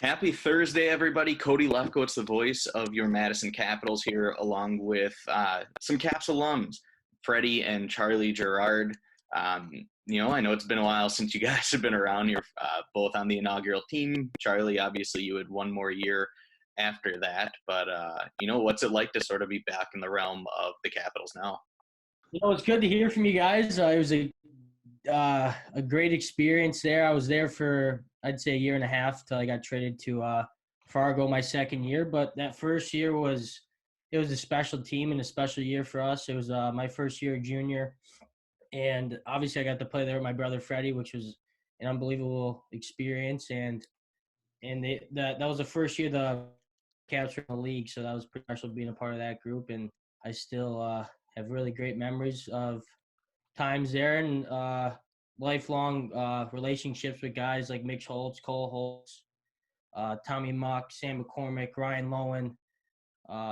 Happy Thursday, everybody. Cody Lefkowitz, the voice of your Madison Capitals here, along with some Caps alums, Freddy and Charlie Gerard. I know it's been a while since you guys have been around here, both on the inaugural team. Charlie, obviously, you had one more year after that. But, what's it like to sort of be back in the realm of the Capitals now? It's good to hear from you guys. It was a great experience there. I was there for, I'd say, a year and a half till I got traded to Fargo my second year. But that first year was a special team and a special year for us. It was my first year junior, and obviously I got to play there with my brother Freddie, which was an unbelievable experience. And that was the first year the Caps were in the league, so that was pretty special being a part of that group. And I still have really great memories of times there and lifelong relationships with guys like Mitch Holtz, Cole Holtz, Tommy Muck, Sam McCormick, Ryan Lowen,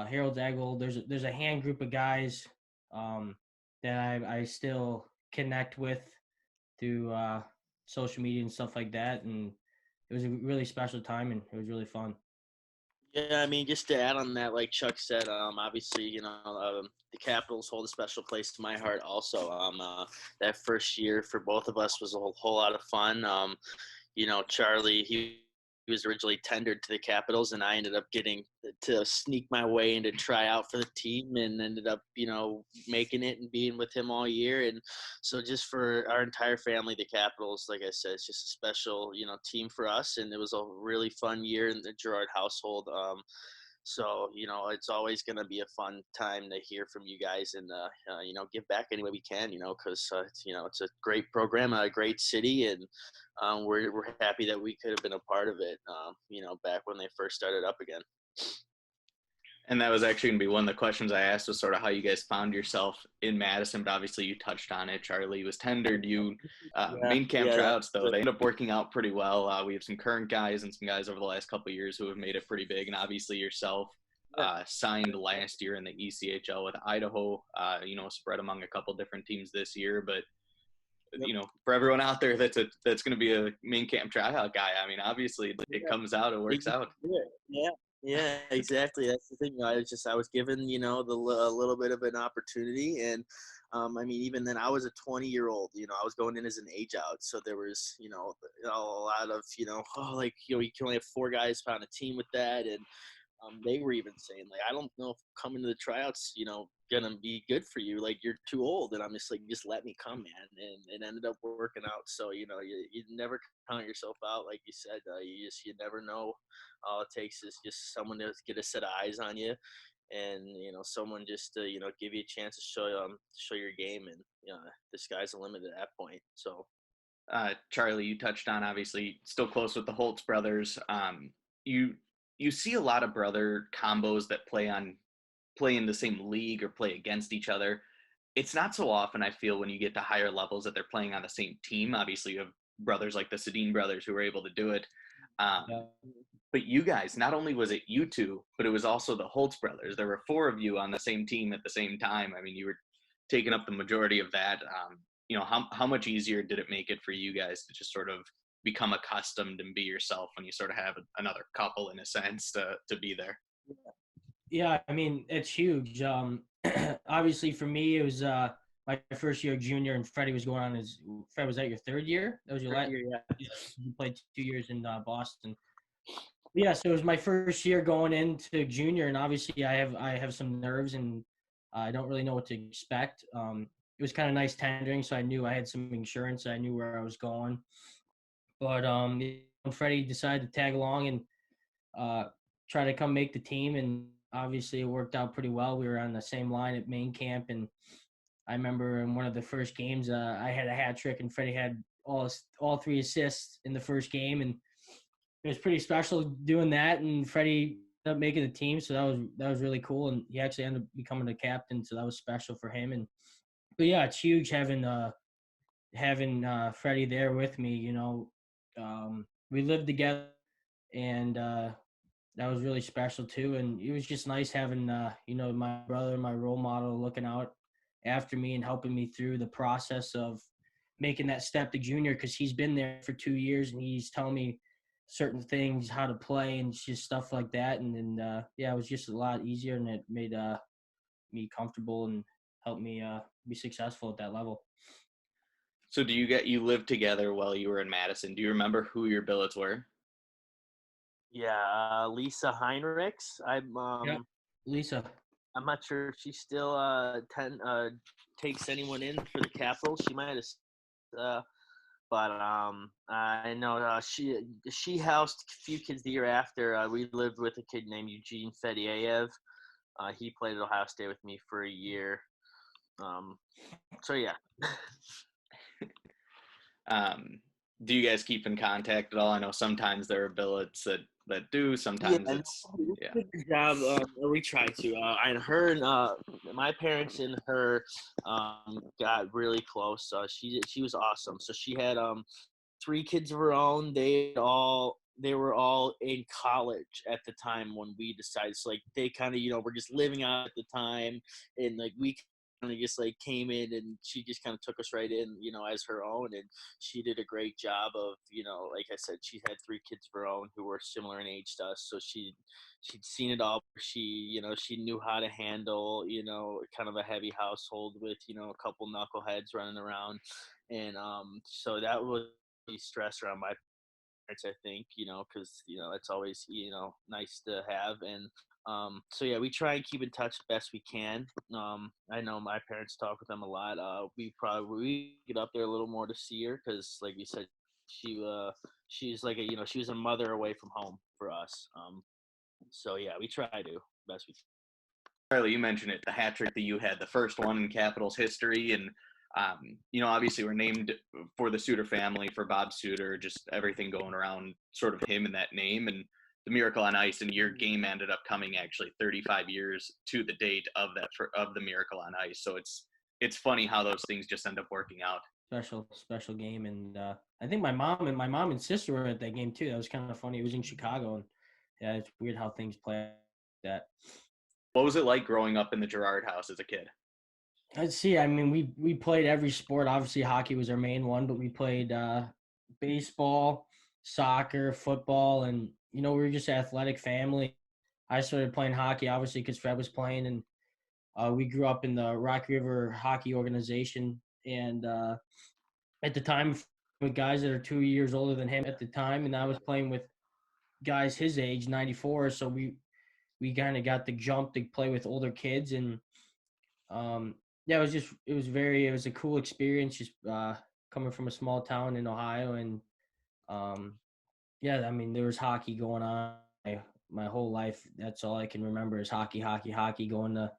Harold Eggle. There's a hand group of guys that I still connect with through social media and stuff like that. And it was a really special time, and it was really fun. Yeah, I mean, just to add on that, like Chuck said, obviously, the Capitals hold a special place to my heart also. That first year for both of us was a whole lot of fun. Charlie, he was originally tendered to the Capitals, and I ended up getting to sneak my way into try out for the team and ended up, making it and being with him all year. And so just for our entire family, the Capitals, like I said, it's just a special, team for us. And it was a really fun year in the Gerard household. So, it's always going to be a fun time to hear from you guys and, give back any way we can, because, it's a great program, a great city, and we're happy that we could have been a part of it, back when they first started up again. And that was actually going to be one of the questions I asked, was sort of how you guys found yourself in Madison, but obviously you touched on it. Charlie was tendered. Main camp tryouts, though, they ended up working out pretty well. We have some current guys and some guys over the last couple of years who have made it pretty big, and obviously yourself signed last year in the ECHL with Idaho, spread among a couple different teams this year. But, for everyone out there that's going to be a main camp tryout guy, I mean, obviously it comes out, it works out. Yeah, exactly. That's the thing. I was given, a little bit of an opportunity, and even then, I was a 20-year-old. I was going in as an age out, so there was, a lot of, you can only have 4 guys on a team with that, and they were even saying, like, I don't know if coming to the tryouts, gonna be good for you. Like, you're too old. And I'm just like, just let me come, man. And it ended up working out. So, you never count yourself out. Like you said, you never know. All it takes is just someone to get a set of eyes on you, and someone just to give you a chance to show your game, and the sky's the limit at that point. So Charlie, you touched on, obviously still close with the Holtz brothers. You see a lot of brother combos that play in the same league or play against each other. It's not so often, I feel, when you get to higher levels that they're playing on the same team. Obviously, you have brothers like the Sedin brothers who were able to do it. But you guys, not only was it you two, but it was also the Holtz brothers. There were 4 of you on the same team at the same time. I mean, you were taking up the majority of that. How much easier did it make it for you guys to just sort of become accustomed and be yourself when you sort of have another couple, in a sense, to be there? Yeah, I mean, it's huge. Obviously for me, it was my first year junior, and Freddie was going on Fred, was that your third year? That was your last year, yeah. You played 2 years in Boston. Yeah, so it was my first year going into junior, and obviously I have some nerves, and I don't really know what to expect. It was kind of nice tendering, so I knew I had some insurance. I knew where I was going. But Freddie decided to tag along and try to come make the team, and obviously it worked out pretty well. We were on the same line at main camp, and I remember in one of the first games, I had a hat trick, and Freddie had all 3 assists in the first game, and it was pretty special doing that. And Freddie ended up making the team, so that was really cool. And he actually ended up becoming the captain, so that was special for him. But yeah, it's huge having Freddie there with me. We lived together, and that was really special too. And it was just nice having my brother, my role model, looking out after me and helping me through the process of making that step to junior, because he's been there for 2 years, and he's telling me certain things, how to play, and just stuff like that. And then yeah, it was just a lot easier, and it made me comfortable and helped me be successful at that level. So you lived together while you were in Madison? Do you remember who your billets were? Yeah, Lisa Heinrichs. Yep, Lisa. I'm not sure if she still takes anyone in for the Capitals. She might have, but I know she housed a few kids the year after. We lived with a kid named Eugene Fedyayev. He played at Ohio State with me for a year. So yeah. Do you guys keep in contact at all? I know sometimes there are billets that do. Sometimes it's yeah. Good job. We try to. And her and my parents and her got really close. She was awesome. So she had 3 kids of her own. They were all in college at the time when we decided. So like they kind of were just living out at the time, and like we kind of just like came in, and she just kind of took us right in, as her own. And she did a great job of, like I said, she had 3 kids of her own who were similar in age to us. So she'd seen it all. She knew how to handle, kind of a heavy household with, a couple knuckleheads running around. And so that was stress around my parents, I think, because, it's always, nice to have. And so yeah, we try and keep in touch the best we can. I know my parents talk with them a lot. We get up there a little more to see her because, like you said, she's like she was a mother away from home for us. So yeah, we try to best we can. Charlie, you mentioned it, the hat trick that you had, the first one in Capitals history, and obviously we're named for the Suter family, for Bob Suter, just everything going around sort of him and that name, and the Miracle on Ice, and your game ended up coming actually 35 years to the date of the Miracle on Ice. So it's funny how those things just end up working out. Special game, and I think my mom and sister were at that game too. That was kind of funny. It was in Chicago, and yeah, it's weird how things play like that. What was it like growing up in the Gerard house as a kid? Let's see. I mean, we played every sport. Obviously, hockey was our main one, but we played baseball, soccer, football, and we were just an athletic family. I started playing hockey obviously because Fred was playing, and we grew up in the Rock River Hockey Organization. And at the time, with guys that are 2 years older than him at the time, and I was playing with guys his age, 94. So we kind of got the jump to play with older kids, and yeah, it was a cool experience just coming from a small town in Ohio. And yeah, I mean, there was hockey going on my whole life. That's all I can remember is hockey, hockey, hockey, going to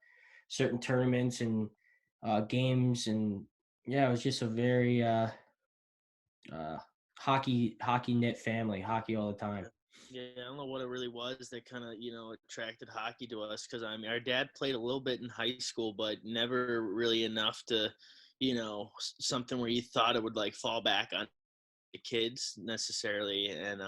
certain tournaments and games. And yeah, it was just a very hockey knit family, hockey all the time. Yeah, I don't know what it really was that kind of, attracted hockey to us because, I mean, our dad played a little bit in high school, but never really enough to, something where you thought it would like fall back on the kids necessarily. And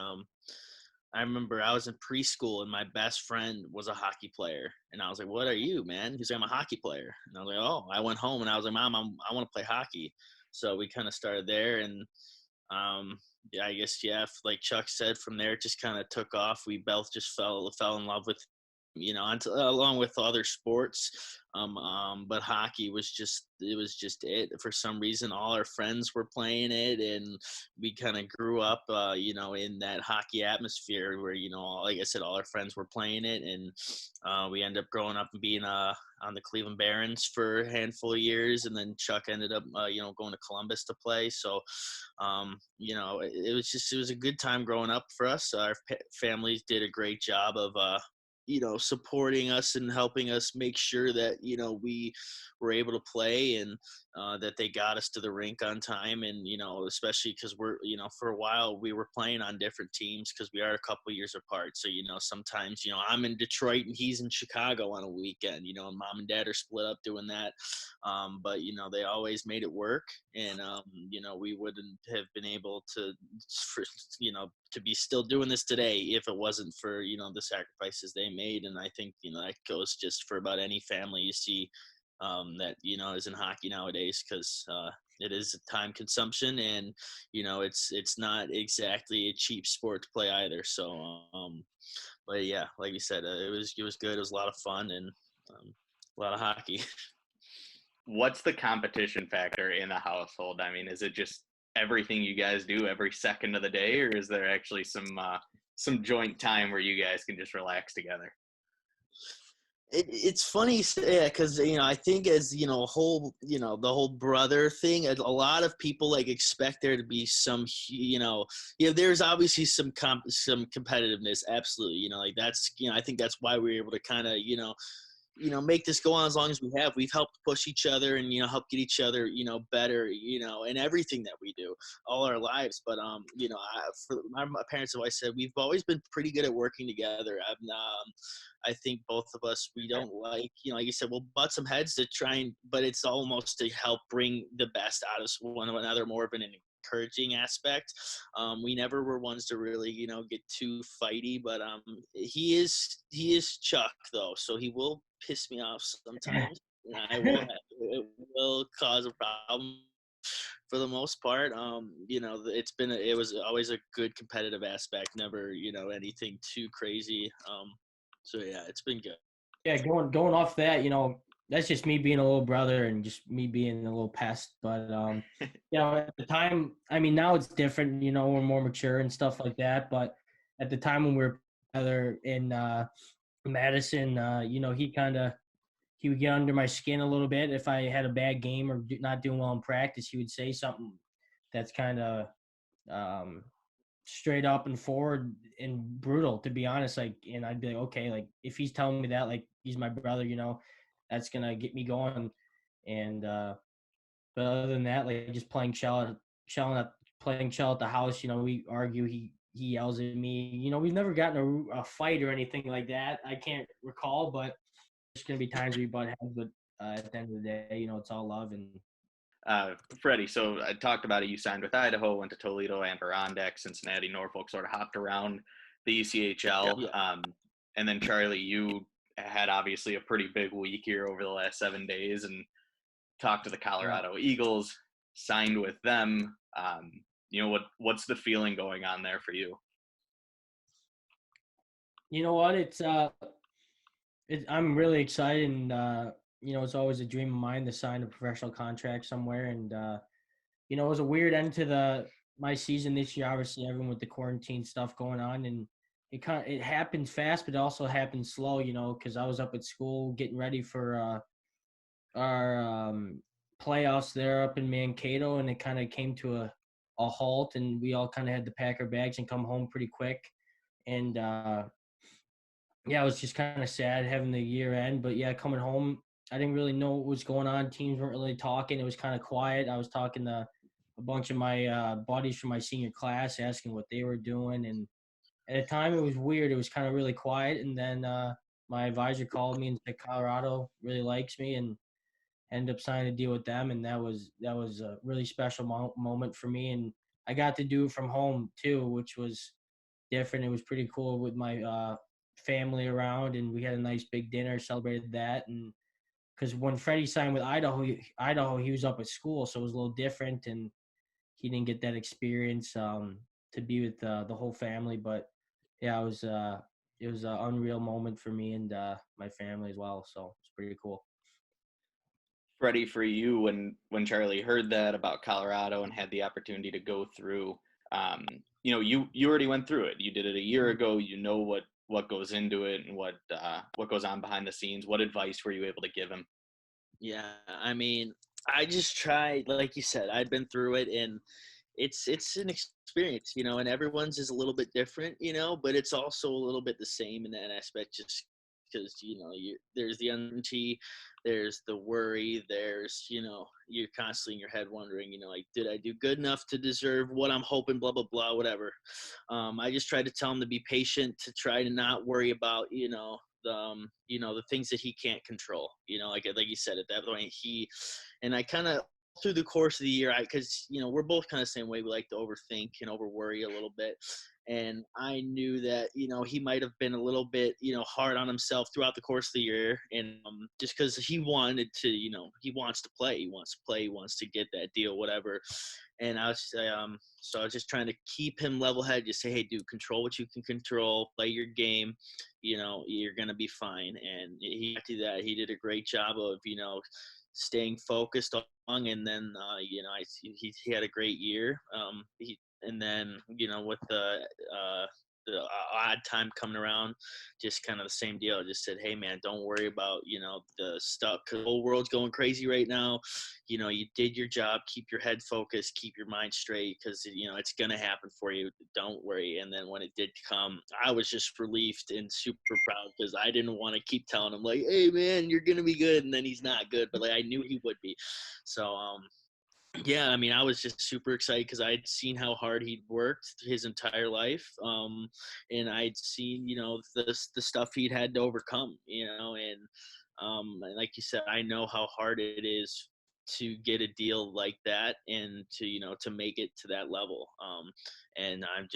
I remember I was in preschool and my best friend was a hockey player. And I was like, "What are you, man?" He's like, "I'm a hockey player." And I was like, "Oh," I went home and I was like, "Mom, I want to play hockey." So we kind of started there. And yeah, I guess, yeah, like Chuck said, from there it just kind of took off. We both just fell in love with, along with other sports. But hockey was just it. For some reason, all our friends were playing it, and we kind of grew up, in that hockey atmosphere where, like I said, all our friends were playing it, and we ended up growing up and being on the Cleveland Barons for a handful of years, and then Chuck ended up, going to Columbus to play. So, it was a good time growing up for us. Our families did a great job of, supporting us and helping us make sure that, we were able to play, and that they got us to the rink on time. And, especially because we're, for a while we were playing on different teams because we are a couple years apart. So, sometimes, I'm in Detroit and he's in Chicago on a weekend, and mom and dad are split up doing that. But, they always made it work. And, we wouldn't have been able to, to be still doing this today if it wasn't for, the sacrifices they made. And I think, that goes just for about any family you see that, is in hockey nowadays, because, it is a time consumption, and it's not exactly a cheap sport to play either. So, but yeah, like you said, it was good. It was a lot of fun and a lot of hockey. What's the competition factor in the household? I mean, is it just everything you guys do every second of the day, or is there actually some joint time where you guys can just relax together? It's funny, yeah, because I think as the whole brother thing, a lot of people like expect there to be some, there's obviously some competitiveness, absolutely, like that's, I think that's why we were able to kind of make this go on as long as we have. We've helped push each other and help get each other better in everything that we do all our lives. But for my parents have always said we've always been pretty good at working together. I think both of us, we don't like you said, we'll butt some heads to try but it's almost to help bring the best out of one another, more of an encouraging aspect. We never were ones to really get too fighty, but he is Chuck though, so he will piss me off sometimes. It will cause a problem. For the most part, it was always a good competitive aspect, never anything too crazy. So yeah, it's been good. Yeah, going off that, that's just me being a little brother and just me being a little pest. But at the time, I mean, now it's different. We're more mature and stuff like that. But at the time when we were together in Madison, he would get under my skin a little bit if I had a bad game or not doing well in practice. He would say something that's kind of um, straight up and forward and brutal, to be honest. Like, and I'd be like, okay, like if he's telling me that, like he's my brother, that's gonna get me going. And but other than that, like just playing shell at the house. We argue. He yells at me. We've never gotten a fight or anything like that. I can't recall, but there's gonna be times we butt heads. But at the end of the day, it's all love. And Freddie, so I talked about it. You signed with Idaho, went to Toledo, Adirondack, Cincinnati, Norfolk, sort of hopped around the ECHL. Yeah. And then Charlie, you had obviously a pretty big week here over the last 7 days and talked to the Colorado Eagles, signed with them. What's the feeling going on there for you? You know what? I'm really excited, and it's always a dream of mine to sign a professional contract somewhere. And it was a weird end to my season this year. Obviously, everyone with the quarantine stuff going on, and it happened fast, but it also happened slow. Because I was up at school getting ready for our playoffs there up in Mankato, and it kind of came to a halt, and we all kind of had to pack our bags and come home pretty quick. And yeah, it was just kind of sad having the year end. But yeah, coming home, I didn't really know what was going on. Teams weren't really talking. It was kind of quiet. I was talking to a bunch of my buddies from my senior class, asking what they were doing. And at the time, it was weird. It was kind of really quiet. And then my advisor called me and said Colorado really likes me, and ended up signing a deal with them. And that was a really special moment for me. And I got to do it from home too, which was different. It was pretty cool with my family around, and we had a nice big dinner, celebrated that. And because when Freddie signed with Idaho, he was up at school, so it was a little different, and he didn't get that experience to be with the whole family. But yeah, it was an unreal moment for me and my family as well. So it's pretty cool. Freddie, for you, when Charlie heard that about Colorado and had the opportunity to go through, you already went through it. You did it a year ago. You know what goes into it and what goes on behind the scenes. What advice were you able to give him? Yeah, I mean, I just tried, like you said, I'd been through it, and it's an experience, and everyone's is a little bit different, but it's also a little bit the same in that aspect, just because there's the uncertainty, there's the worry, there's you're constantly in your head wondering, like, did I do good enough to deserve what I'm hoping, blah blah blah, whatever. I just tried to tell him to be patient, to try to not worry about the things that he can't control, like you said, at that point and I kind of, through the course of the year, because we're both kind of the same way, we like to overthink and over worry a little bit. And I knew that, he might have been a little bit, hard on himself throughout the course of the year. And just because he wanted to, he wants to play, he wants to get that deal, whatever. And I was, so I was just trying to keep him level headed, just say, hey, dude, control what you can control, play your game, you're going to be fine. And he did that. He did a great job of, staying focused on, and then, he had a great year. And then, with the odd time coming around, just kind of the same deal. I just said, hey man, don't worry about, the stuff, because the whole world's going crazy right now. You did your job, keep your head focused, keep your mind straight, because, it's going to happen for you. Don't worry. And then when it did come, I was just relieved and super proud, because I didn't want to keep telling him like, hey man, you're going to be good. And then he's not good, but like, I knew he would be. So, yeah, I mean, I was just super excited because I'd seen how hard he'd worked his entire life, and I'd seen, the stuff he'd had to overcome, and like you said, I know how hard it is to get a deal like that and to make it to that level. And I'm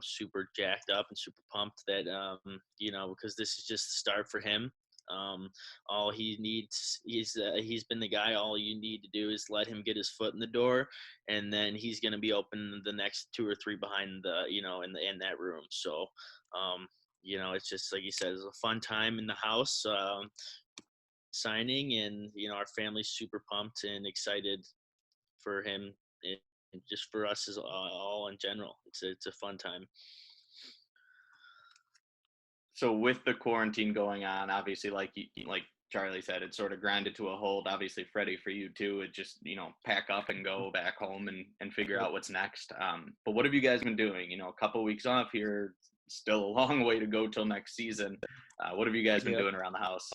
super jacked up and super pumped that, because this is just the start for him. All he needs, he's been the guy. All you need to do is let him get his foot in the door, and then he's going to be open the next 2 or 3 behind the, in that room. So, it's just like you said, it's a fun time in the house, signing, and our family's super pumped and excited for him, and just for us as all in general. It's a fun time. So with the quarantine going on, obviously, like Charlie said, it sort of grinded to a halt. Obviously, Freddie, for you too, it just, pack up and go back home and figure out what's next. But what have you guys been doing? A couple weeks off here, still a long way to go till next season. What have you guys been doing around the house?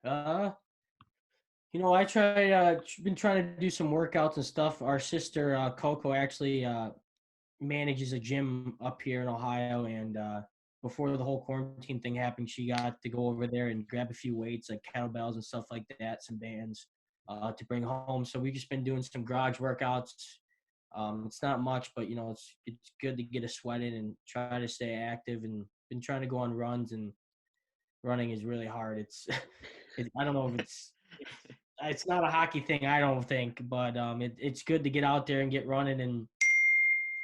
I been trying to do some workouts and stuff. Our sister, Coco, actually manages a gym up here in Ohio, and before the whole quarantine thing happened, she got to go over there and grab a few weights like kettlebells and stuff like that, some bands to bring home. So we've just been doing some garage workouts. It's not much, but it's good to get a sweat in and try to stay active, and been trying to go on runs, and running is really hard. It's I don't know if it's not a hockey thing, I don't think, but it's good to get out there and get running and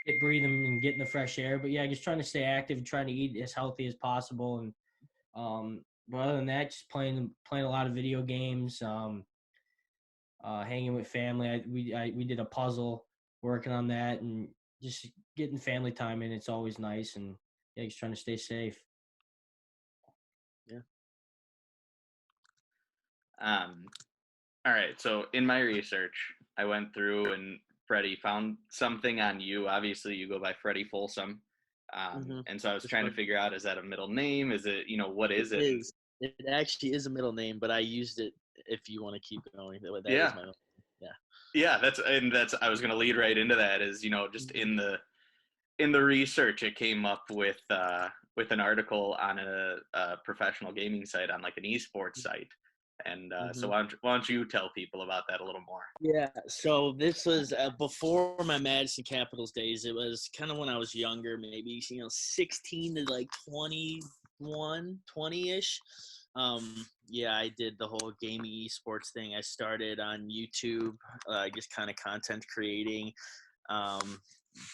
get breathing and get in the fresh air. But yeah, just trying to stay active and trying to eat as healthy as possible. And but other than that, just playing a lot of video games, hanging with family. We did a puzzle, working on that, and just getting family time in. It's always nice, and yeah, just trying to stay safe. Yeah. All right. So in my research, I went through and Freddie found something on you. Obviously, you go by Freddie Folsom. And so I was trying to figure out, is that a middle name? Is it, what is it? It actually is a middle name, but I used it if you want to keep going. That yeah. Is my middle name. Yeah. That's, I was going to lead right into that is, just in the research, it came up with an article on a professional gaming site, on like an esports site. And so why don't you tell people about that a little more? Yeah, so this was before my Madison Capitals days. It was kind of when I was younger, maybe 16 to like 21, 20-ish. Yeah, I did the whole gaming esports thing. I started on YouTube, just kind of content creating,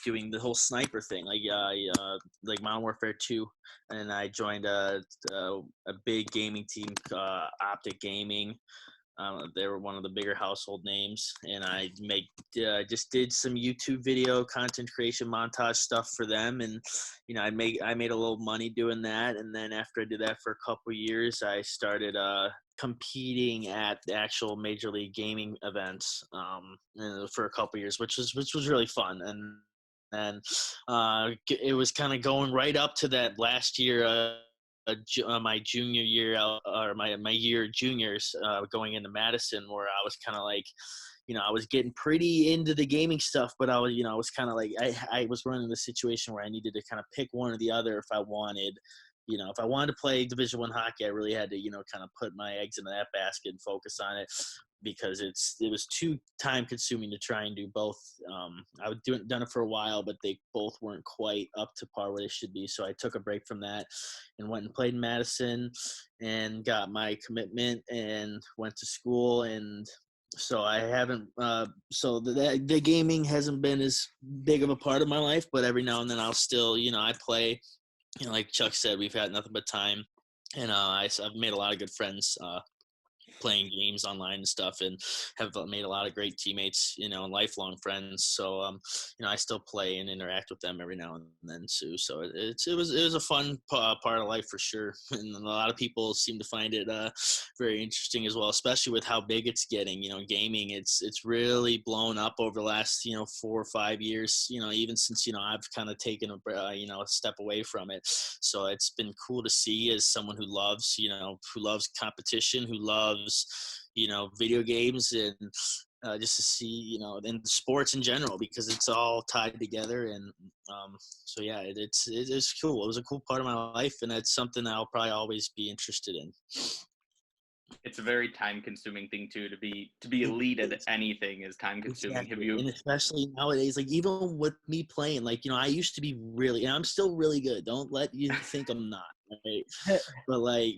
doing the whole sniper thing, like Modern Warfare 2, and I joined a big gaming team, Optic Gaming. They were one of the bigger household names, and I just did some YouTube video content creation montage stuff for them, and I made a little money doing that. And then after I did that for a couple of years, I started competing at the actual Major League Gaming events for a couple of years, which was really fun. And it was kind of going right up to that last year. My junior year, or my year juniors, going into Madison, where I was kind of like, I was getting pretty into the gaming stuff, but I was kind of like, I was running the situation where I needed to kind of pick one or the other if I wanted. If I wanted to play Division I hockey, I really had to, kind of put my eggs into that basket and focus on it. because it was too time consuming to try and do both. I would done it for a while, but they both weren't quite up to par where they should be. So I took a break from that and went and played in Madison and got my commitment and went to school. And so I haven't so the gaming hasn't been as big of a part of my life, but every now and then I'll still, I play. Like Chuck said, we've had nothing but time, and I've made a lot of good friends playing games online and stuff, and have made a lot of great teammates, and lifelong friends. So, I still play and interact with them every now and then too. So it was a fun part of life for sure. And a lot of people seem to find it very interesting as well, especially with how big it's getting. Gaming, it's really blown up over the last, 4 or 5 years, even since, I've kind of taken a step away from it. So it's been cool to see as someone who loves, who loves competition, who loves, video games, and just to see, and sports in general, because it's all tied together. And so yeah, it's cool. It was a cool part of my life, and it's something I'll probably always be interested in. It's a very time-consuming thing too. To be elite at anything is time-consuming. Exactly. And especially nowadays, like even with me playing, like I used to be really, and I'm still really good. Don't let you think I'm not. Right? But like,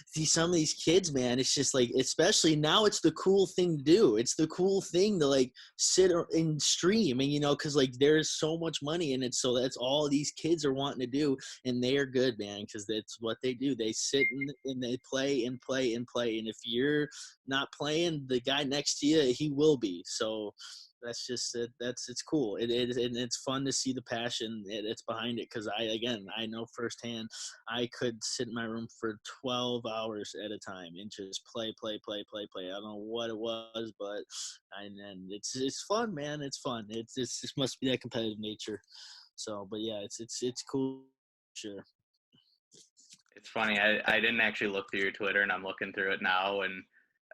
see some of these kids, man, it's just like, especially now, it's the cool thing to do. It's the cool thing to like sit and stream, and because like there's so much money in it, so that's all these kids are wanting to do, and they are good, man, because that's what they do. They sit and they play and play and play, and if you're not playing, the guy next to you, he will be. So that's just it. It's cool. And it's fun to see the passion that's behind it, because I know firsthand. I could sit in my room for 12 hours at a time and just play. I don't know what it was, but and it's fun, man. It's fun. It must be that competitive nature. So, but yeah, it's cool. Sure. It's funny. I didn't actually look through your Twitter, and I'm looking through it now, and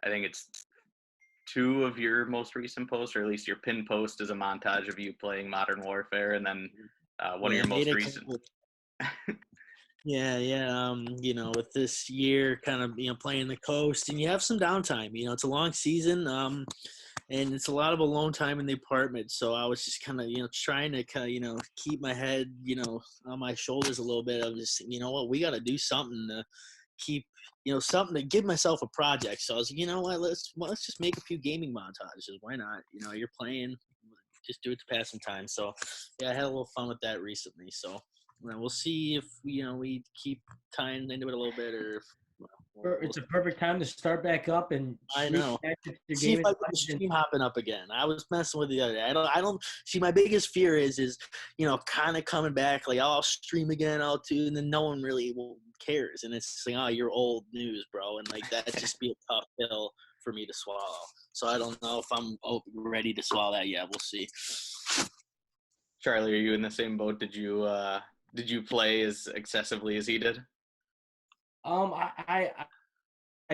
I think it's 2 of your most recent posts, or at least your pin post, is a montage of you playing Modern Warfare, and then one of your most recent. Yeah. With this year kind of, playing the coast, and you have some downtime, it's a long season, and it's a lot of alone time in the apartment. So I was just kind of, trying to kind of, keep my head, on my shoulders a little bit. Of just, what, we got to do something to keep, something to give myself a project. So I was like, what, let's just make a few gaming montages. Why not? You're playing, just do it to pass some time. So yeah, I had a little fun with that recently. So we'll see if we keep tying into it a little bit, or if, it's a perfect time to start back up and I know. See game if I get the stream hopping up again. I was messing with the other day. I don't see. My biggest fear is kind of coming back. Like, I'll stream again, I'll do, and then no one really cares, and it's like, oh, you're old news, bro, and like that just be a tough pill for me to swallow. So I don't know if I'm ready to swallow that yet. We'll see. Charlie, are you in the same boat? Did you play as excessively as he did? I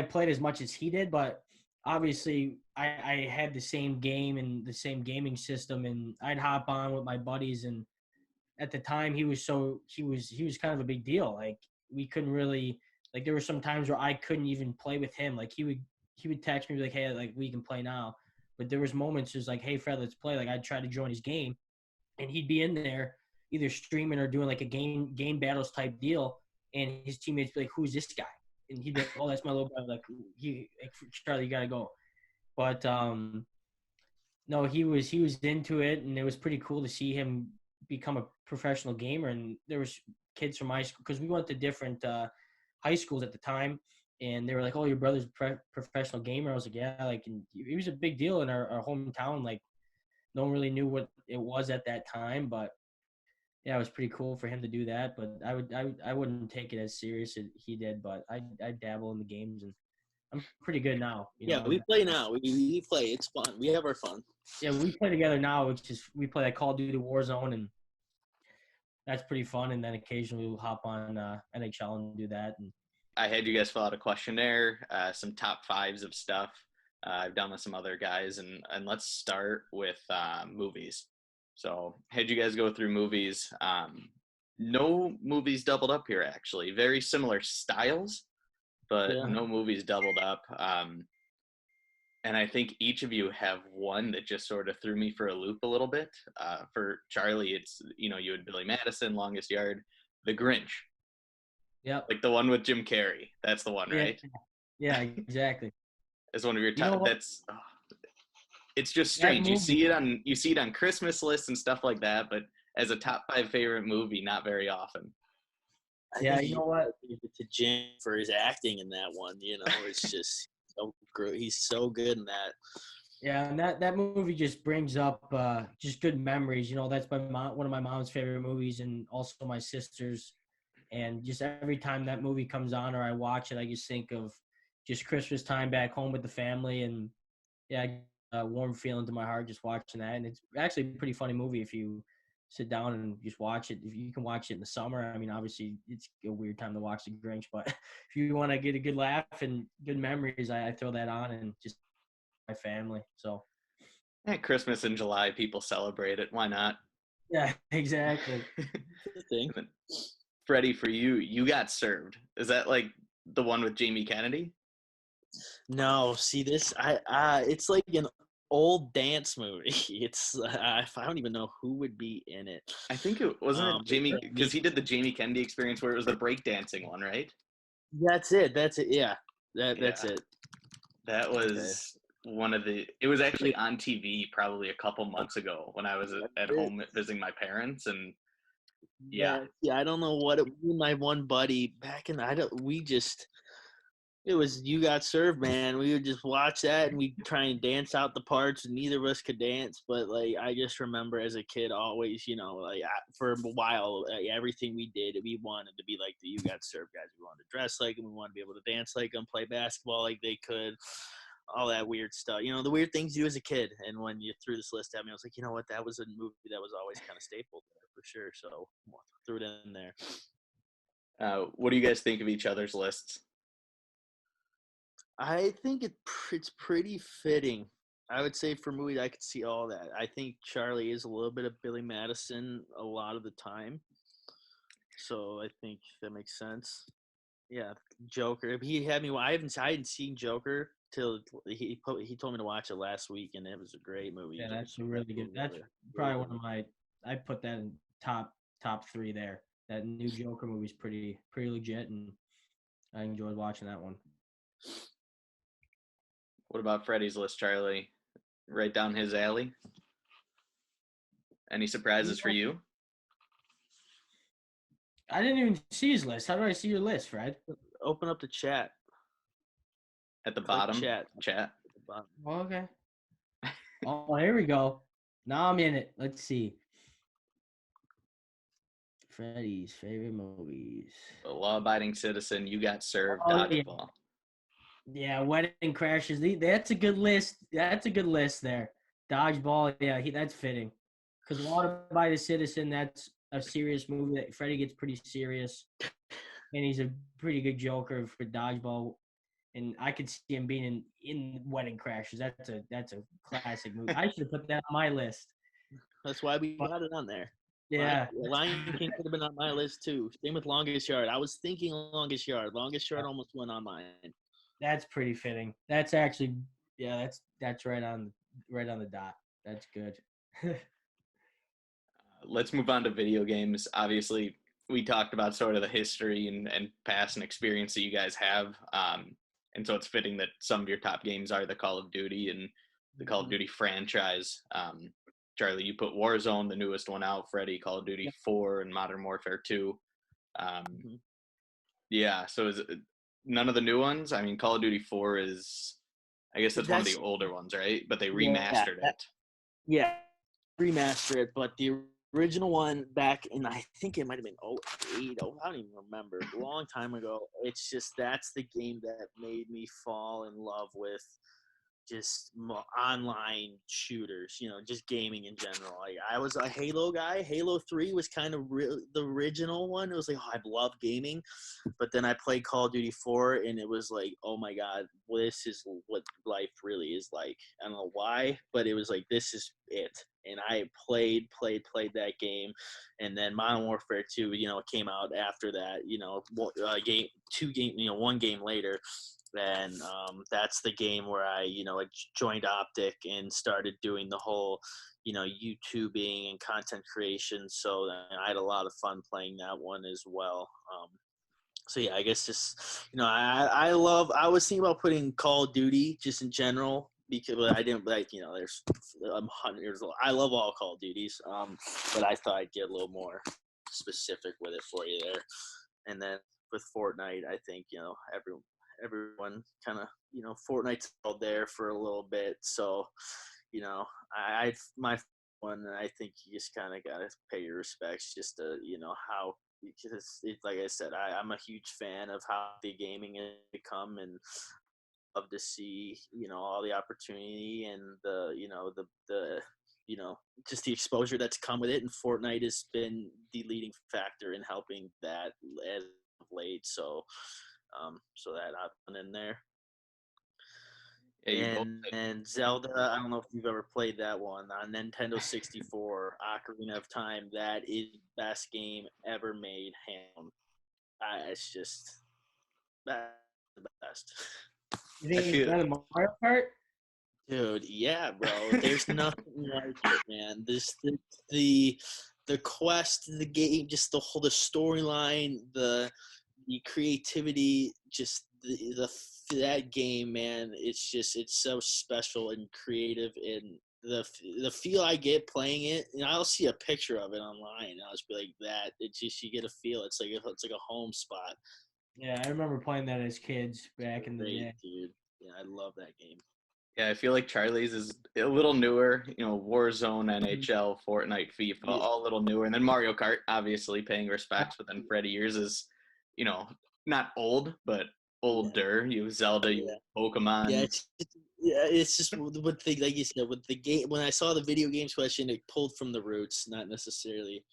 played as much as he did, but obviously I had the same game and the same gaming system, and I'd hop on with my buddies. And at the time, he was kind of a big deal. Like, we couldn't really, like, there were some times where I couldn't even play with him. Like, he would text me like, hey, like, we can play now. But there was moments it was like, hey, Fred, let's play. Like, I'd try to join his game, and he'd be in there either streaming or doing like a game battles type deal, and his teammates be like, who's this guy? And he'd be like, oh, that's my little brother. Like, Charlie, you gotta go. But no, he was into it, and it was pretty cool to see him become a professional gamer. And there was kids from my school, because we went to different high schools at the time, and they were like, oh, your brother's a professional gamer. I was like, yeah, like, and he was a big deal in our hometown. Like, no one really knew what it was at that time, but yeah, it was pretty cool for him to do that. But I wouldn't take it as serious as he did, but I dabble in the games, and I'm pretty good now. We play now. We play. It's fun. We have our fun. Yeah, we play together now, which is we play like Call of Duty Warzone, and that's pretty fun. And then occasionally we'll hop on NHL and do that. And I had you guys fill out a questionnaire, some top 5s of stuff I've done with some other guys, and let's start with movies. So had you guys go through movies. No movies doubled up here, actually. Very similar styles, but no movies doubled up. And I think each of you have one that just sort of threw me for a loop a little bit. For Charlie, it's, you had Billy Madison, Longest Yard, The Grinch, Yep. like the one with Jim Carrey. That's the one, Yeah. right? Yeah, exactly. As one of your You know top. what? It's just That strange. movie. You see it on Christmas lists and stuff like that, but as a top 5 favorite movie, not very often. I Yeah, think you know what? I give it to Jim for his acting in that one. It's just so he's so good in that. Yeah, and that movie just brings up just good memories. That's one of my mom's favorite movies, and also my sister's. And just every time that movie comes on or I watch it, I just think of just Christmas time back home with the family, and yeah, a warm feeling to my heart just watching that. And it's actually a pretty funny movie if you sit down and just watch it. If you can watch it in the summer, I mean, obviously it's a weird time to watch The Grinch, but if you want to get a good laugh and good memories, I throw that on and just my family. So At Christmas in July, people celebrate it. Why not? yeah, exactly. Thing. Freddie, for you, You Got Served. Is that like the one with Jamie Kennedy? No, see this. It's like an old dance movie. It's I don't even know who would be in it. I think it wasn't it Jamie, because he did the Jamie Kennedy Experience where it was the breakdancing one, right? That's it. Yeah. That's it. That was it was actually on TV probably a couple months ago when I was at home visiting my parents, and yeah, I don't know what it was. My one buddy back in it was You Got Served, man. We would just watch that and we'd try and dance out the parts, and neither of us could dance. But like, I just remember as a kid, always, for a while, everything we did, we wanted to be like the You Got Served guys. We wanted to dress like them. We wanted to be able to dance like them, play basketball like they could, all that weird stuff. The weird things you do as a kid. And when you threw this list at me, I was like, you know what? That was a movie that was always kind of staple there for sure. So threw it in there. what do you guys think of each other's lists? I think it's pretty fitting. I would say for movies, I could see all that. I think Charlie is a little bit of Billy Madison a lot of the time, so I think that makes sense. Yeah, Joker. He had me. I hadn't seen Joker till he told me to watch it last week, and it was a great movie. Yeah, that's a really good. That's probably one of my. I put that in top 3 there. That new Joker movie's pretty legit, and I enjoyed watching that one. What about Freddie's list, Charlie? Right down his alley? Any surprises for you? I didn't even see his list. How do I see your list, Fred? Open up the chat. At the bottom? Chat. Oh, okay. Oh, here we go. Now I'm in it. Let's see. Freddy's favorite movies. The Law-Abiding Citizen, You Got Served, Dodgeball. Yeah, Wedding Crashers. That's a good list. That's a good list there. Dodgeball, yeah, that's fitting. Because Law-Abiding Citizen, that's a serious movie. That Freddy gets pretty serious, and he's a pretty good Joker for Dodgeball. And I could see him being in Wedding Crashers. That's a classic movie. I should have put that on my list. That's why we got it on there. Yeah. Lion King could have been on my list too. Same with Longest Yard. I was thinking Longest Yard. Longest Yard almost went on mine. That's pretty fitting. That's actually, yeah, that's right on the dot. That's good. Let's move on to video games. Obviously, we talked about sort of the history and past and experience that you guys have. And so it's fitting that some of your top games are the Call of Duty and the Call of Duty franchise. Charlie, you put Warzone, the newest one out. Freddie, Call of Duty 4 and Modern Warfare 2. Yeah, so is it none of the new ones? I mean, Call of Duty 4 is, I guess that's one of the older ones, right? But they remastered it. Yeah, remastered it, but the original one back in, I think it might have been 08, I don't even remember, a long time ago. It's just, that's the game that made me fall in love with just online shooters, just gaming in general. I was a Halo guy. Halo 3 was kind of the original one. It was like, oh, I love gaming. But then I played Call of Duty 4, and it was like, oh my God, this is what life really is like. I don't know why, but it was like, this is it. and I played that game, and then Modern Warfare 2, came out after that, one game later, and that's the game where I joined Optic and started doing the whole YouTubing and content creation. So I had a lot of fun playing that one as well. So yeah, I guess just I was thinking about putting Call of Duty just in general, because I didn't like there's I'm 100 years old. I love all Call of Duties, but I thought I'd get a little more specific with it for you there. And then with Fortnite, I think everyone kind of Fortnite's out there for a little bit, so my one, and I think you just kind of gotta pay your respects just to how, because like I said, I'm a huge fan of how the gaming has become, and love to see all the opportunity and the just the exposure that's come with it, and Fortnite has been the leading factor in helping that as of late. So that I've been in there. Yeah, And Zelda, I don't know if you've ever played that one on Nintendo 64, Ocarina of Time. That is the best game ever made. It's just that's the best. You think it's better than Mario Kart? Dude, yeah, bro. There's nothing like it, man. The quest, the game, just the storyline, the creativity, just that game, man. It's so special and creative, and the feel I get playing it. I'll see a picture of it online, and I'll just be like, that. It's just, you get a feel. It's like a home spot. Yeah, I remember playing that as kids back in the day. Dude. Yeah, I love that game. Yeah, I feel like Charlie's is a little newer. Warzone, NHL, Fortnite, FIFA, all a little newer. And then Mario Kart, obviously paying respects. But then Freddy, yours is, not old, but older. You have Zelda, you have Pokemon. Yeah, it's just with the, like you said, with the game. When I saw the video games question, it pulled from the roots, not necessarily,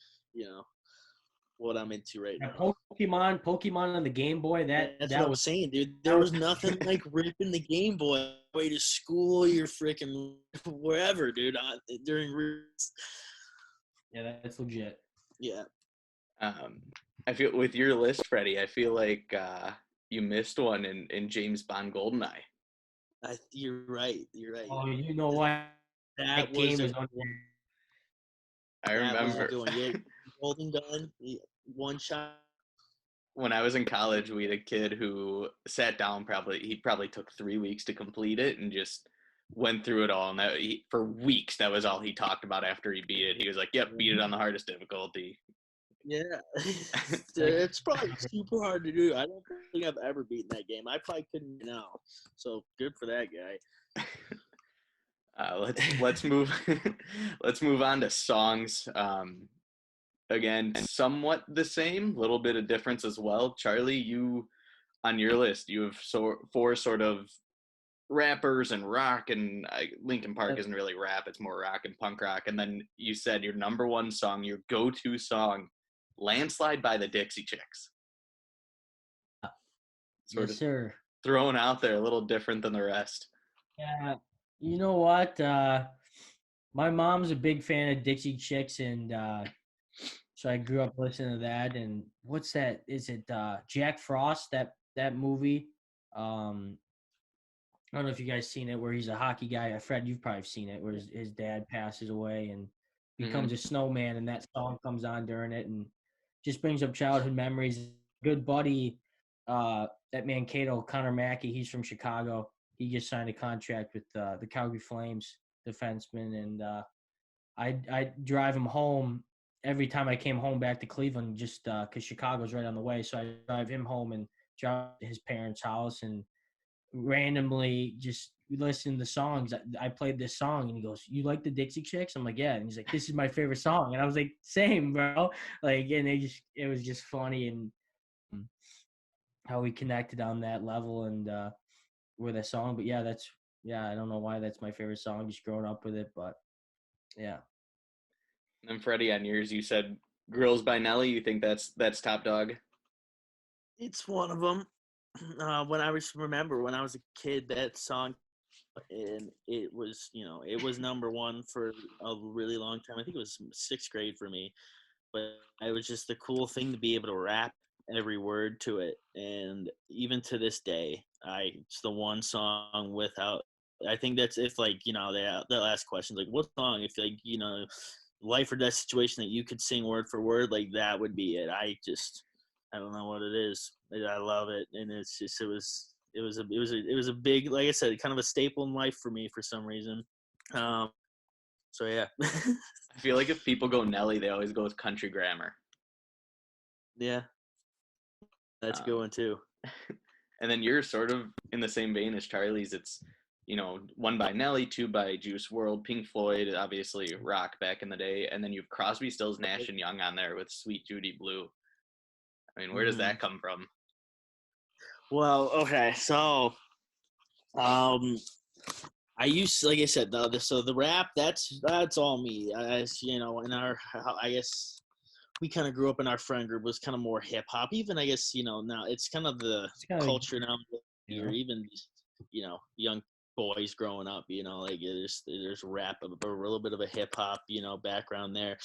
what I'm into right now. Pokemon on the Game Boy. That's what I'm saying, dude. There was nothing like ripping the Game Boy way to school, you're freaking wherever, dude. During roots. Yeah, that's legit. Yeah. I feel with your list, Freddie, I feel like you missed one in James Bond GoldenEye. You're right. Oh, you know what? That game was on there. I remember. Golden Gun, one shot. When I was in college, we had a kid who sat down. He probably took 3 weeks to complete it, and just went through it all. And for weeks, that was all he talked about after he beat it. He was like, "Yep, beat it on the hardest difficulty." Yeah, it's probably super hard to do. I don't think I've ever beaten that game. I probably couldn't now. So good for that guy. Let's move let's move on to songs. Again, somewhat the same, little bit of difference as well. Charlie, you on your list, you have four sort of rappers and rock, and Linkin Park isn't really rap; it's more rock and punk rock. And then you said your number one song, your go-to song, "Landslide" by the Dixie Chicks. Yes, sir. Thrown out there, a little different than the rest. Yeah, you know what? My mom's a big fan of Dixie Chicks, and so I grew up listening to that. And what's that? Is it Jack Frost? That movie? I don't know if you guys seen it, where he's a hockey guy. Fred, you've probably seen it, where his dad passes away and becomes a snowman, and that song comes on during it, and just brings up childhood memories. Good buddy, that Mankato, Connor Mackey, he's from Chicago. He just signed a contract with the Calgary Flames defenseman, and I drive him home every time I came home back to Cleveland, just because Chicago's right on the way. So I drive him home and drive to his parents' house, and randomly just listen to the songs. I played this song, and he goes, "You like the Dixie Chicks?" I'm like, "Yeah." And he's like, "This is my favorite song." And I was like, "Same, bro." Like, and it was just funny, and how we connected on that level, and with a song. But yeah, I don't know why that's my favorite song, just growing up with it, but yeah. And Freddie, on yours, you said "Girls" by Nelly. You think that's top dog? It's one of them. When I was a kid, that song and it was, it was number one for a really long time. I think it was sixth grade for me, but it was just the cool thing to be able to rap every word to it. And even to this day, it's the one song without. I think that's if they'll ask questions like, what song, if life or death situation that you could sing word for word, like that would be it. I don't know what it is. I love it, and it's just it was a big, like I said, kind of a staple in life for me for some reason. So yeah. I feel like if people go Nelly, they always go with Country Grammar. Yeah, that's a good one too. And then you're sort of in the same vein as Charlie's. It's, one by Nelly, two by Juice WRLD, Pink Floyd, obviously rock back in the day, and then you've Crosby, Stills, Nash and Young on there with Sweet Judy Blue. I mean, where does that come from? Well, okay, so I used, like I said, the rap, that's all me. I guess we kind of grew up in our friend group was kind of more hip hop. Even I guess now it's kind of the culture now, or even young boys growing up. Like there's rap, a little bit of a hip hop background there.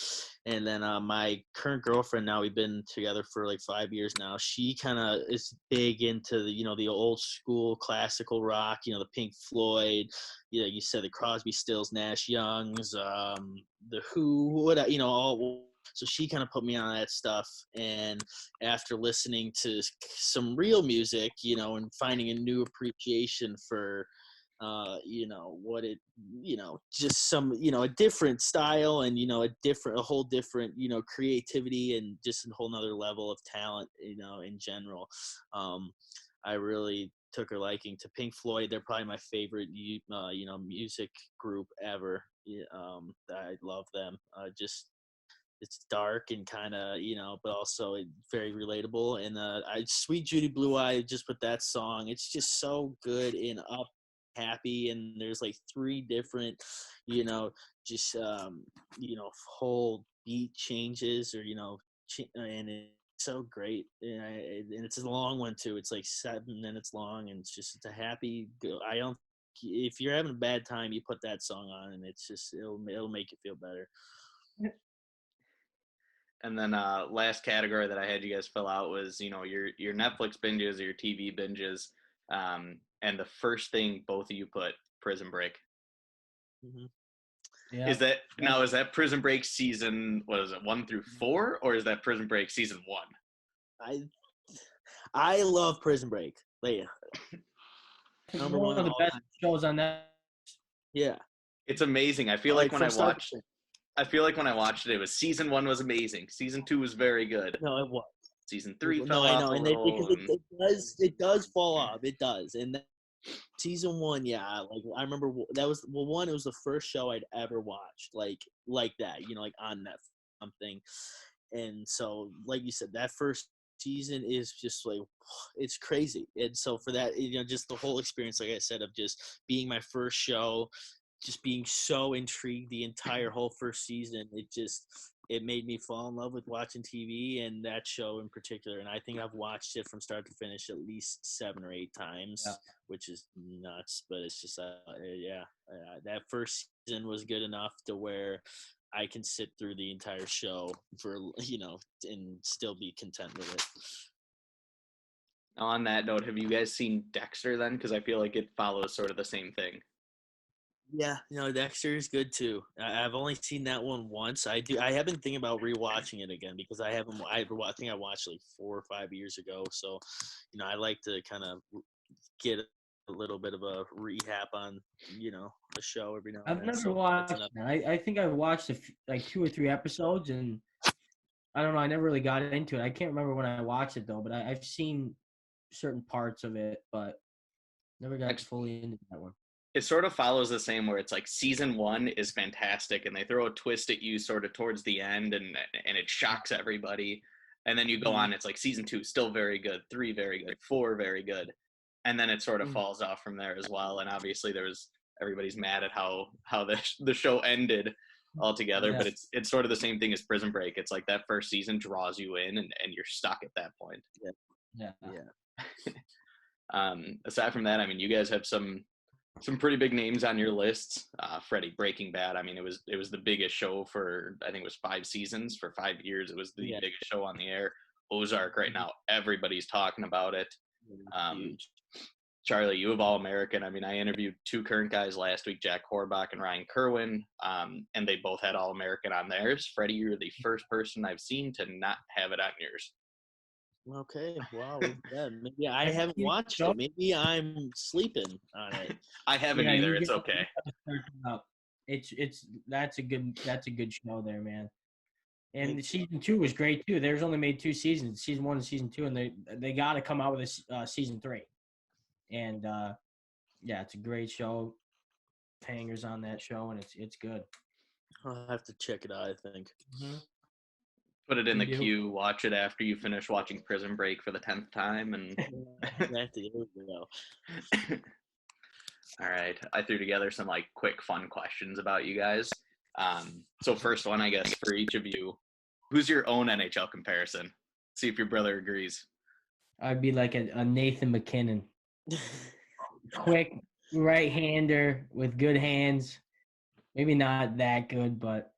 And then my current girlfriend, now we've been together for like 5 years now. She kind of is big into the old school classical rock. The Pink Floyd. You said the Crosby, Stills, Nash, Youngs, the Who, all. So she kind of put me on that stuff, and after listening to some real music, and finding a new appreciation for, what it, just some, a different style and, a whole different, creativity and just a whole nother level of talent, in general. I really took a liking to Pink Floyd. They're probably my favorite, music group ever. I love them. It's dark and kind of, but also very relatable. And Sweet Judy Blue Eye, just with that song, it's just so good and up, happy. And there's like 3 different, just whole beat changes, or and it's so great. And it's a long one too. It's like 7 minutes long, and it's a happy. I don't. If you're having a bad time, you put that song on, and it'll make you feel better. And then last category that I had you guys fill out was, your Netflix binges or your TV binges. And the first thing both of you put, Prison Break. Mm-hmm. Yeah. Is that Prison Break season, what is it, 1 through 4, or is that Prison Break season 1? I love Prison Break. Like, number one of the best shows on that. Yeah. It's amazing. I feel like when I watched it, it was season 1 was amazing. Season 2 was very good. No, it was. Season 3 fell off. No, I know, because it does fall off. It does. And season 1, yeah, like I remember that was, well, one, it was the first show I'd ever watched like that, like on Netflix something. And so, like you said, that first season is just like, it's crazy. And so for that, just the whole experience, like I said, of just being my first show, just being so intrigued the entire whole first season, it made me fall in love with watching TV and that show in particular. And I think I've watched it from start to finish at least 7 or 8 times, which is nuts. But it's just, that first season was good enough to where I can sit through the entire show for, and still be content with it. On that note, have you guys seen Dexter then? Because I feel like it follows sort of the same thing. Yeah, Dexter is good too. I've only seen that one once. I have been thinking about rewatching it again because I think I watched like 4 or 5 years ago. So, I like to kind of get a little bit of a recap on, a show every now and then. I've never watched it. I think I've watched like 2 or 3 episodes, and I don't know. I never really got into it. I can't remember when I watched it though, but I've seen certain parts of it, but never got fully into that one. It sort of follows the same where it's like season 1 is fantastic and they throw a twist at you sort of towards the end and it shocks everybody. And then you go on, it's like season 2, still very good, 3, very good, 4, very good. And then it sort of falls off from there as well. And obviously everybody's mad at how the show ended altogether, but it's sort of the same thing as Prison Break. It's like that first season draws you in and you're stuck at that point. Yeah. Aside from that, I mean, you guys have some Some pretty big names on your lists. Freddy, Breaking Bad. I mean, it was the biggest show for, I think it was 5 seasons. For 5 years, it was the biggest show on the air. Ozark right now, everybody's talking about it. Huge. Charlie, you of All American. I mean, I interviewed 2 current guys last week, Jack Horbach and Ryan Kerwin, and they both had All American on theirs. Freddie, you're the first person I've seen to not have it on yours. Okay, wow. Yeah, maybe I haven't watched it. Maybe I'm sleeping on it. I haven't either. It's okay. That's a good show there, man. And season 2 was great too. There's only made 2 seasons, season 1 and season 2, and they got to come out with a season 3. And yeah, it's a great show. Hangers on that show, and it's good. I'll have to check it out, I think. Mm-hmm. Put it in the queue. Watch it after you finish watching Prison Break for the 10th time, and All right, I threw together some like quick, fun questions about you guys. So first one, I guess, for each of you, who's your own NHL comparison? See if your brother agrees. I'd be like a Nathan McKinnon. Quick right-hander with good hands. Maybe not that good, but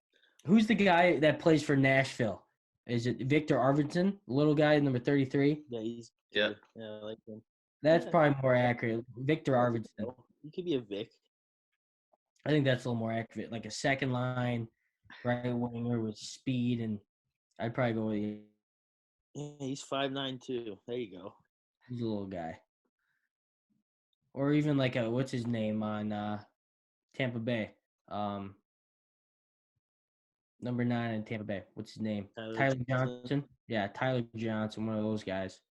who's the guy that plays for Nashville? Is it Victor Arvidsson, little guy, number 33? Yeah, I like him. That's probably more accurate. Victor Arvidsson. He could be a Vic. I think that's a little more accurate. Like a second line right winger with speed, and I'd probably go with you. Yeah, he's 5'9" too. There you go. He's a little guy. Or even like what's his name on Tampa Bay? Number 9 in Tampa Bay. What's his name? Tyler Johnson. Yeah, Tyler Johnson, one of those guys.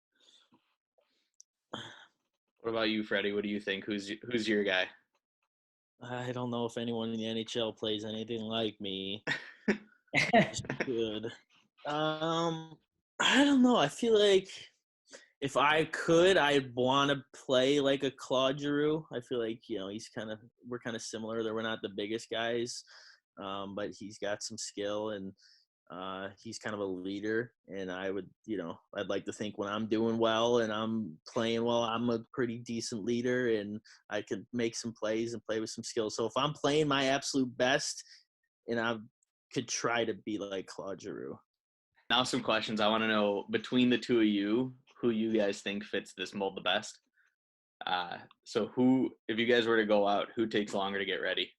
What about you, Freddie? What do you think? Who's your guy? I don't know if anyone in the NHL plays anything like me. Good. I don't know. I feel like if I could, I'd want to play like a Claude Giroux. I feel like, we're kind of similar. That we're not the biggest guys, but he's got some skill and he's kind of a leader. And I would, I'd like to think when I'm doing well and I'm playing well, I'm a pretty decent leader and I could make some plays and play with some skill. So if I'm playing my absolute best, and I could try to be like Claude Giroux. Now some questions. I want to know, between the two of you, who you guys think fits this mold the best. So if you guys were to go out, who takes longer to get ready?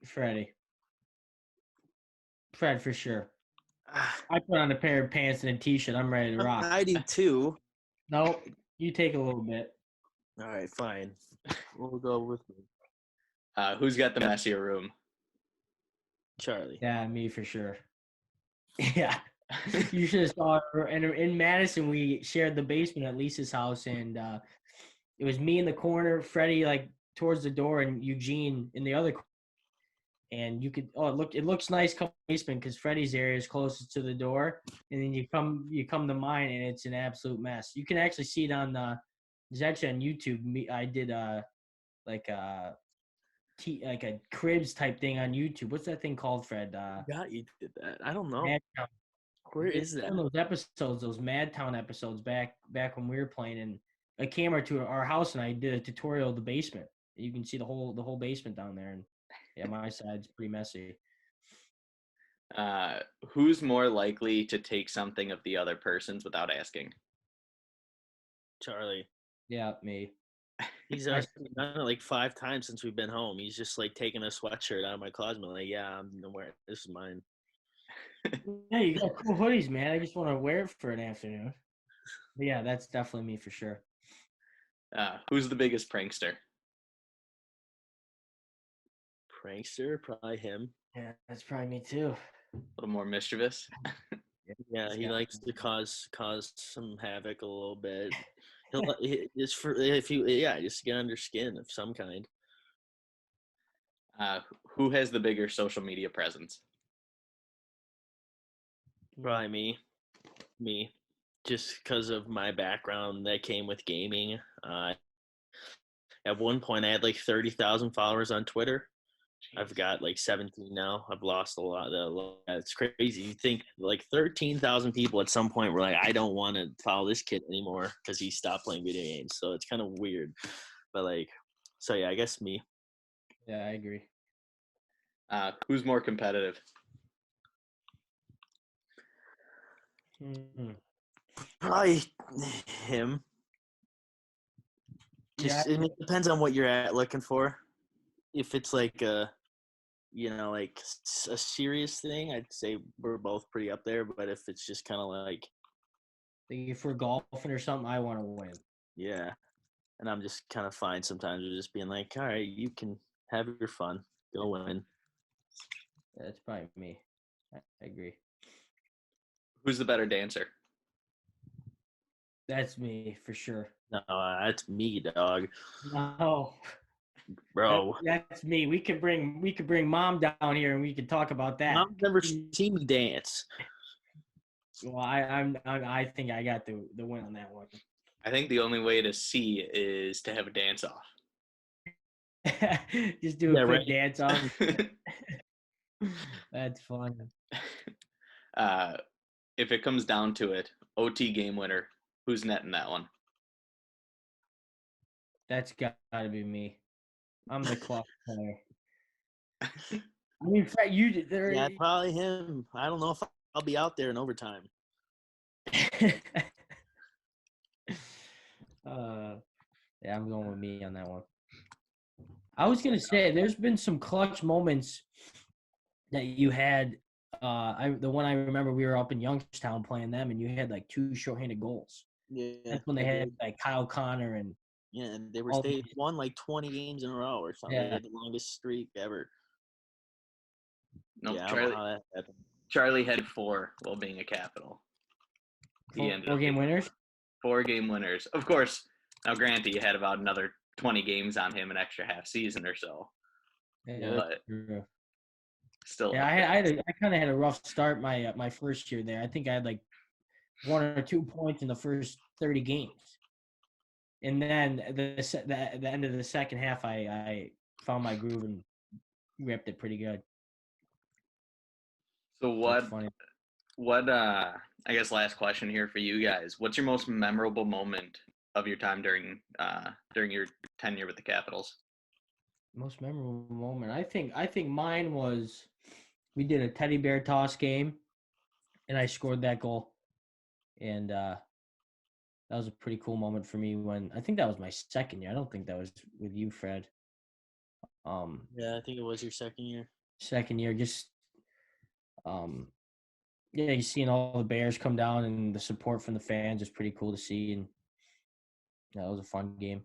Fred, for sure. I put on a pair of pants and a t-shirt. I'm ready to rock. I do too. No, you take a little bit. All right, fine. We'll go with me. Who's got the messier room? Charlie. Yeah, me for sure. Yeah. You should have saw it. And in Madison, we shared the basement at Lisa's house, and it was me in the corner, Freddie like towards the door, and Eugene in the other corner. And you could it looks nice coming basement because Freddie's area is closest to the door, and then you come to mine, and it's an absolute mess. You can actually see it on it's actually on YouTube. I did like a cribs type thing on YouTube. What's that thing called, Fred? God, you did that. I don't know. Madtown. Where is that? One of those episodes, those Madtown episodes back when we were playing, and I came to our house and I did a tutorial of the basement. You can see the whole basement down there, and yeah, my side's pretty messy. Who's more likely to take something of the other person's without asking? Charlie. Yeah, me. He's done it like 5 times since we've been home. He's just like taking a sweatshirt out of my closet, like, yeah, I'm gonna wear it. This is mine. Yeah, you got cool hoodies, man. I just want to wear it for an afternoon. But yeah, that's definitely me for sure. Who's the biggest prankster? Prankster, probably him. Yeah, that's probably me too. A little more mischievous. Yeah, he likes to cause some havoc a little bit. Just get under skin of some kind. Who has the bigger social media presence? Probably me, just because of my background that came with gaming. At one point, I had like 30,000 followers on Twitter. Jeez. I've got like 17 now. I've lost a lot. It's crazy. You think like 13,000 people at some point were like, I don't want to follow this kid anymore because he stopped playing video games. So it's kind of weird. But like, so yeah, I guess me. Yeah, I agree. Who's more competitive? Mhm. Probably him. Yeah, Just it depends on what you're looking for. If it's like like a serious thing, I'd say we're both pretty up there. But if it's just kind of like, if we're golfing or something, I want to win. yeah, and I'm just kind of fine sometimes with just being like, all right, you can have your fun, go win. That's probably me. I agree. Who's the better dancer? That's me for sure. No, that's me, dog, No, bro. that's me. We could bring mom down here and we could talk about that. Mom's never seen me dance. Well, I think I got the win on that one. I think the only way to see is to have a dance off. Just do a Yeah, quick right. dance off. That's fun. If it comes down to it, OT game winner, who's netting that one? That's got to be me. I'm the clock player. I mean, Fred, you there. Yeah, probably him. I don't know if I'll be out there in overtime. Yeah, I'm going with me on that one. I was gonna say, there's been some clutch moments that you had. The one I remember, we were up in Youngstown playing them, and you had like 2 shorthanded goals. Yeah, That's when they had like Kyle Connor and yeah, and all they won like 20 games in a row or something. They yeah. had the longest streak ever. No, Yeah, I don't know how that happened. Charlie had 4 while being a Capital. He ended up 4-game winners. 4-game winners. Of course, now granted, you had about another 20 games on him, an extra half season or so. Yeah, But still, yeah. I kind of had a rough start my first year there. I think I had like 1 or 2 points in the first 30 games, and then the end of the second half, I found my groove and ripped it pretty good. So That's funny. what I guess last question here for you guys. What's your most memorable moment of your time during your tenure with the Capitals? Most memorable moment. I think mine was we did a teddy bear toss game, and I scored that goal, and that was a pretty cool moment for me. When I think that was my second year. I don't think that was with you, Fred. Yeah, I think it was your second year. Second year, just yeah, you seeing all the Bears come down and the support from the fans is pretty cool to see, and that was a fun game.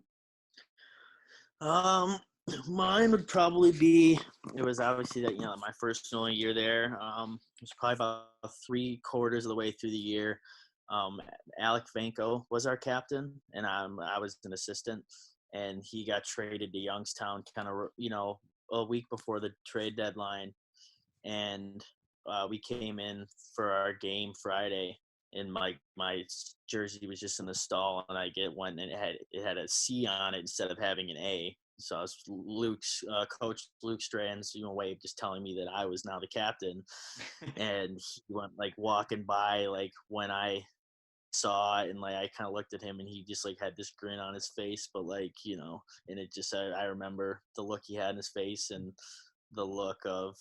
Mine would probably be. It was obviously that my first and only year there. It was probably about 3/4 of the way through the year. Alec Vanko was our captain, and I was an assistant, and he got traded to Youngstown kind of a week before the trade deadline, and we came in for our game Friday, and my jersey was just in the stall, and I went and it had a C on it instead of having an A. So I was coach Luke Strand's way just telling me that I was now the captain, and he went like walking by like when I saw it, and like I kind of looked at him, and he just like had this grin on his face, but like and it just I remember the look he had in his face and the look of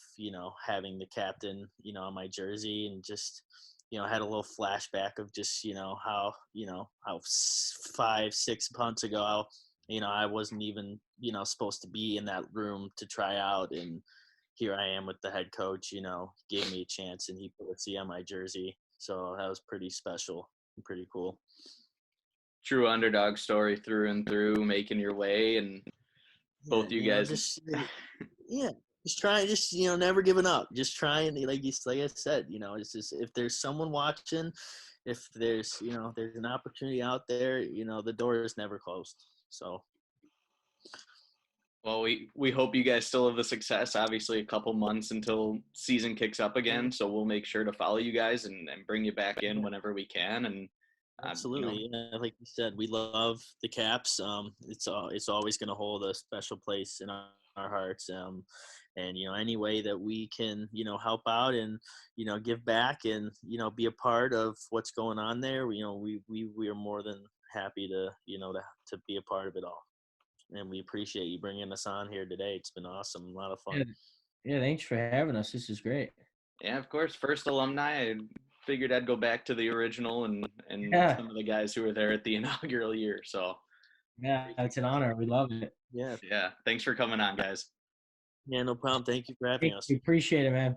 having the captain on my jersey, and just had a little flashback of just how 5-6 months ago I wasn't even supposed to be in that room to try out, and here I am with the head coach gave me a chance, and he put a C on my jersey, so that was pretty special and pretty cool. True underdog story through and through, making your way, and both you guys. Just try, never giving up. Just trying, like I said, it's just if there's someone watching, if there's there's an opportunity out there, the door is never closed. So. Well, we hope you guys still have the success. Obviously, a couple months until season kicks up again, so we'll make sure to follow you guys and bring you back in whenever we can. And absolutely, like you said, we love the Caps. It's always going to hold a special place in our hearts. And any way that we can help out and give back and be a part of what's going on there, we are more than happy to to be a part of it all. and we appreciate you bringing us on here today. It's been awesome, a lot of fun. Yeah, yeah, thanks for having us. This is great. Yeah, of course. First alumni. I figured I'd go back to the original and Yeah. some of the guys who were there at the inaugural year. So Yeah, it's an honor. We love it. Yeah, yeah, thanks for coming on, guys. yeah, no problem. Thank you for having us. We appreciate it, man.